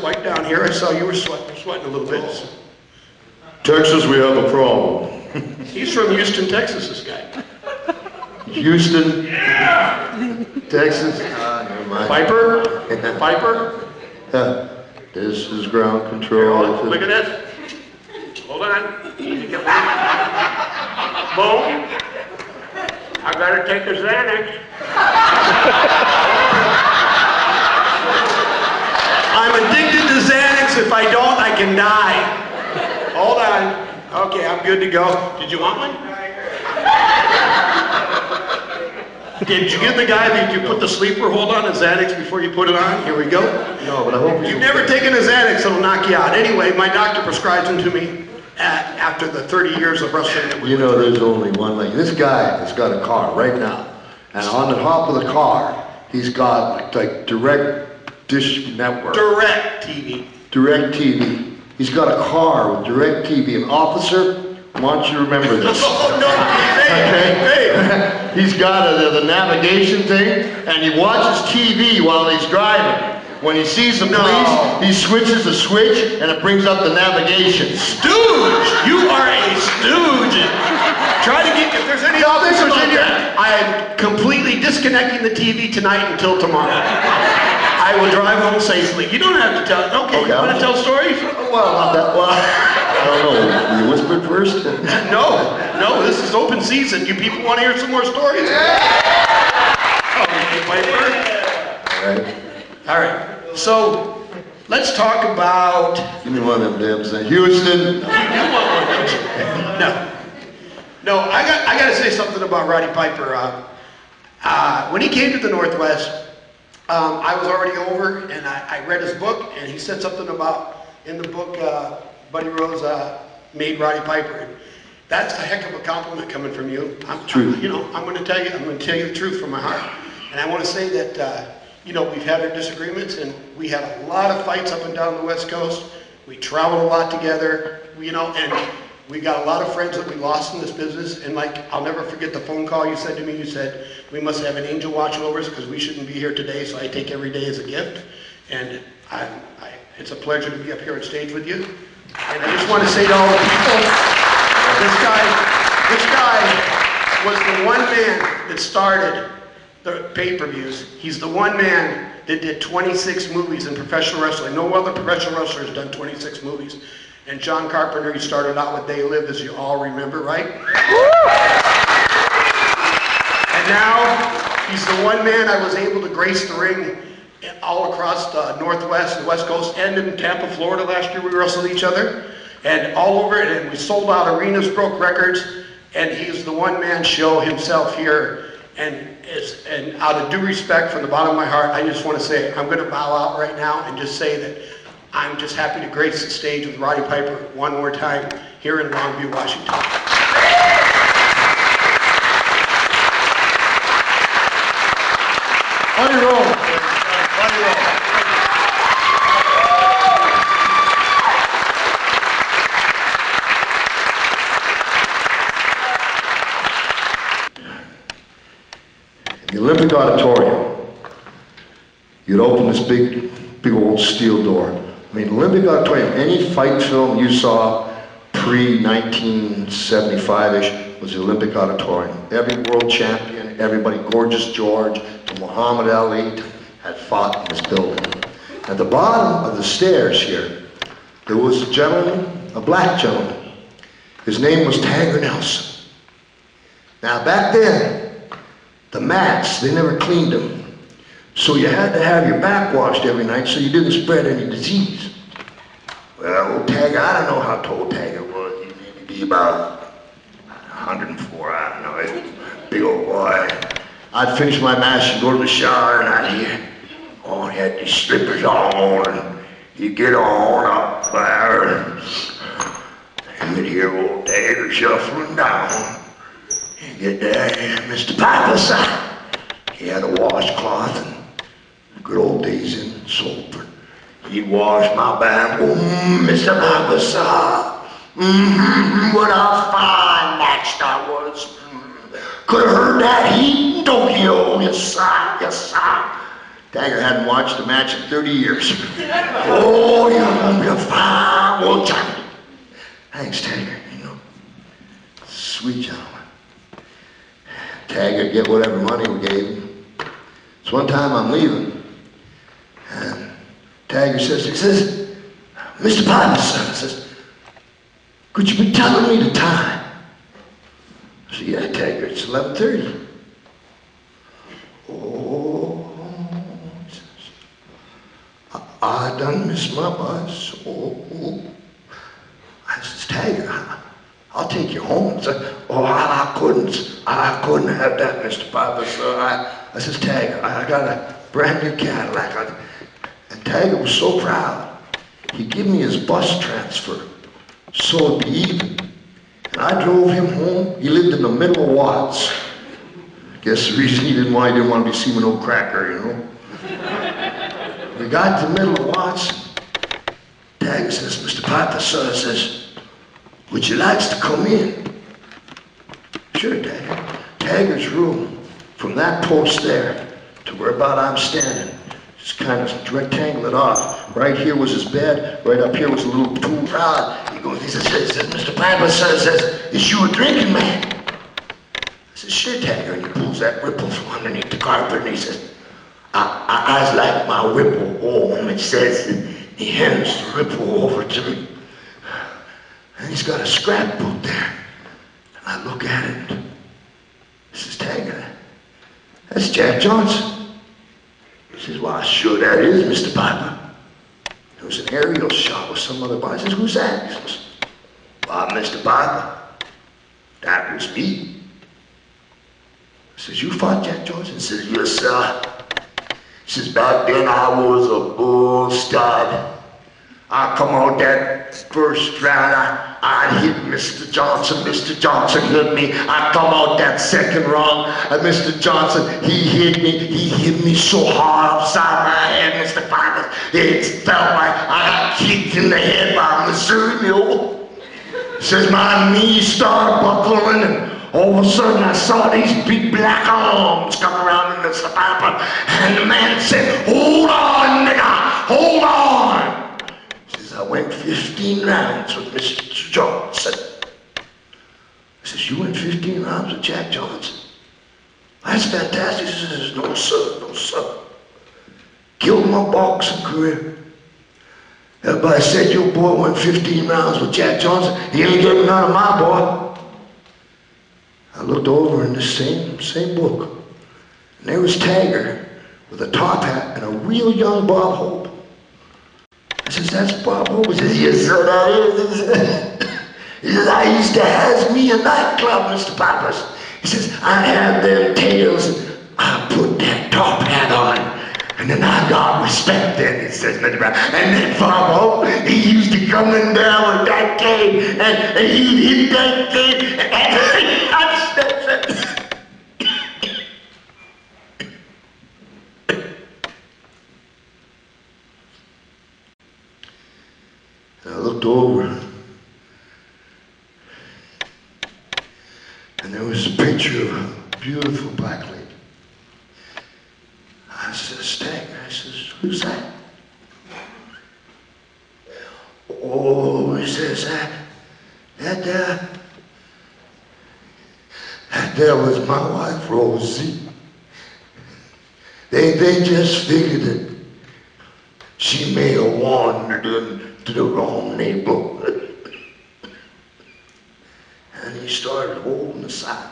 quiet down here. I saw you were sweating a little bit. Texas, we have a problem. He's from Houston, Texas, this guy. Houston, Texas. Never mind. Piper? Piper? This is ground control. Look at this. Hold on. Easy, get Boom. I gotta take a Xanax. I'm addicted to Xanax. If I don't, I can die. Hold on. Okay, I'm good to go. Did you want one? Did you give the guy that you put the sleeper hold on a Xanax before you put it on? Here we go. No, but I hope You've never taken a Xanax, it'll knock you out. Anyway, my doctor prescribed them to me after the 30 years of wrestling that we You know, there's only one. Like this guy has got a car right now, and on the top of the car, he's got like direct dish network. Direct TV. Direct TV. He's got a car with direct TV. An officer, I want you to remember this. Oh, no, hey. He's got the navigation thing, and he watches TV while he's driving. When he sees the police, he switches the switch, and it brings up the navigation. Stooge! You are a stooge! Try to get, if there's any officers in here, I am completely disconnecting the TV tonight until tomorrow. I will drive home safely. You don't have to tell, okay, you want to tell stories? Well, not that one. I don't know, you whispered first? No, this is open season. You people want to hear some more stories? Okay, Piper. All right, so let's talk about... Give me one of them damn things. Houston. You do want one, don't you? No, I got to say something about Roddy Piper. When he came to the Northwest, I was already over, and I read his book, and he said something about, in the book, Buddy Rose made Roddy Piper. And that's a heck of a compliment coming from you. True. You know, I'm going to tell you the truth from my heart. And I want to say that, you know, we've had our disagreements, and we had a lot of fights up and down the West Coast. We traveled a lot together, you know, and we got a lot of friends that we lost in this business. And like, I'll never forget the phone call you said to me. You said, we must have an angel watching over us because we shouldn't be here today, so I take every day as a gift. And it's a pleasure to be up here on stage with you. And I just want to say to all the people, this guy was the one man that started the pay-per-views. He's the one man that did 26 movies in professional wrestling. No other professional wrestler has done 26 movies. And John Carpenter, he started out with They Live, as you all remember, right? And now, he's the one man I was able to grace the ring all across the Northwest, the West Coast, and in Tampa, Florida last year we wrestled each other. And all over it, and we sold out arenas, broke records, and he's the one-man show himself here. And out of due respect from the bottom of my heart, I just want to say, I'm going to bow out right now and just say that I'm just happy to grace the stage with Roddy Piper one more time here in Longview, Washington. On your own. The Olympic Auditorium, you'd open this big old steel door. I mean, Olympic Auditorium, any fight film you saw pre-1975-ish was the Olympic Auditorium. Every world champion, everybody, Gorgeous George, to Muhammad Ali, had fought in this building. At the bottom of the stairs here, there was a gentleman, a black gentleman. His name was Tagger Nelson. Now back then, the mats, they never cleaned them. So you had to have your back washed every night so you didn't spread any disease. Well, old Tagger, I don't know how tall Tagger was. He'd maybe be about 104, I don't know. He was a big old boy. I'd finish my match and go to the shower, and I'd hear, oh, he had these slippers on, and he'd get on up there, and you'd hear old Tagger shuffling down. He'd get there, Mr. Piper, son. He had a washcloth and good old days in Salford. He'd wash my back. Mr. Piper, son. What a fine match that was. Could have heard that heat in Tokyo. Yes, sir. Yes, sir. Tiger hadn't watched a match in 30 years. Oh, you're gonna be a fine world champion. Thanks, Tiger, you know. Sweet gentleman. Tiger get whatever money we gave him. So one time I'm leaving, and Tiger says, Mr. Piper, son, says, could you be telling me the time? I said, yeah, Tiger, it's 11:30. Oh, I done missed my bus. Oh. I says, Tiger, I'll take you home. Said, oh, I couldn't have that, Mr. Piper. So I says, Tiger, I got a brand new Cadillac. And Tiger was so proud. He gave me his bus transfer, so it'd be even. And I drove him home. He lived in the middle of Watts. I guess the reason he didn't want to be seen with no cracker, you know. We got to the middle of Watts. Tiger says, Mr. Piper, son, says, would you like to come in? Sure, Tiger. Tiger's room, from that post there to where about I'm standing, just kind of rectangle it off. Right here was his bed, right up here was a little tool rod. He says, Mr. Piper, son, says, is you a drinking man? I said, sure, Tiger. And he pulls that ripple from underneath the carpet and he says, I like my ripple warm, it says, and he hands the ripple over to me. And he's got a scrapbook there. And I look at it. And he says, Tiger, that's Jack Johnson. He says, well, sure that is, Mr. Piper. There was an aerial shot with some other boy. I says, who's that? He says, well, Mr. Piper, that was me. I says, you fought Jack Johnson? He says, yes, sir. He says, back then I was a bull stud. I come out that first round, I hit Mr. Johnson hit me. I come out that second round, and Mr. Johnson, he hit me so hard upside my head, Mr. Piper, it felt like I got kicked in the head by a Missouri mule. Says my knees started buckling, and all of a sudden I saw these big black arms come around Mr. Piper, and the man said, hold on, nigga, hold on. I went 15 rounds with Mr. Johnson. I says, you went 15 rounds with Jack Johnson? That's fantastic. He says, no sir, no sir. Killed my boxing career. Everybody said your boy went 15 rounds with Jack Johnson. He ain't getting none of my boy. I looked over in the same book, and there was Tiger with a top hat and a real young Bob Hope. I says, that's Bob Hope. He says, yes, sir, that is. He says, I used to have me a nightclub, Mr. Piper. He says, I had them tails, and I put that top hat on, and then I got respect then, he says, Mr. Piper. And then Bob Hope, he used to come in down with that cane, and he'd hit that cane, and I looked over, and there was a picture of a beautiful black lady. I says, Tiger, I says, who's that? Oh, he says, that there was my wife, Rosie. They just figured that she may have wandered into the wrong neighborhood. And he started holding the sign.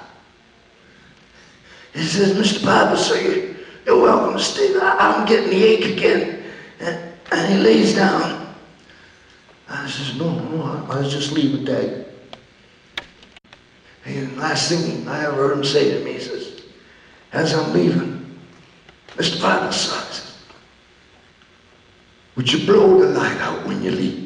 He says, Mr. Piper, sir, you're welcome to stay. I'm getting the ache again. And he lays down. I says, no, I'll just leave it there. And last thing I ever heard him say to me, he says, as I'm leaving, Mr. Piper, son, would you blow the light out when you leave?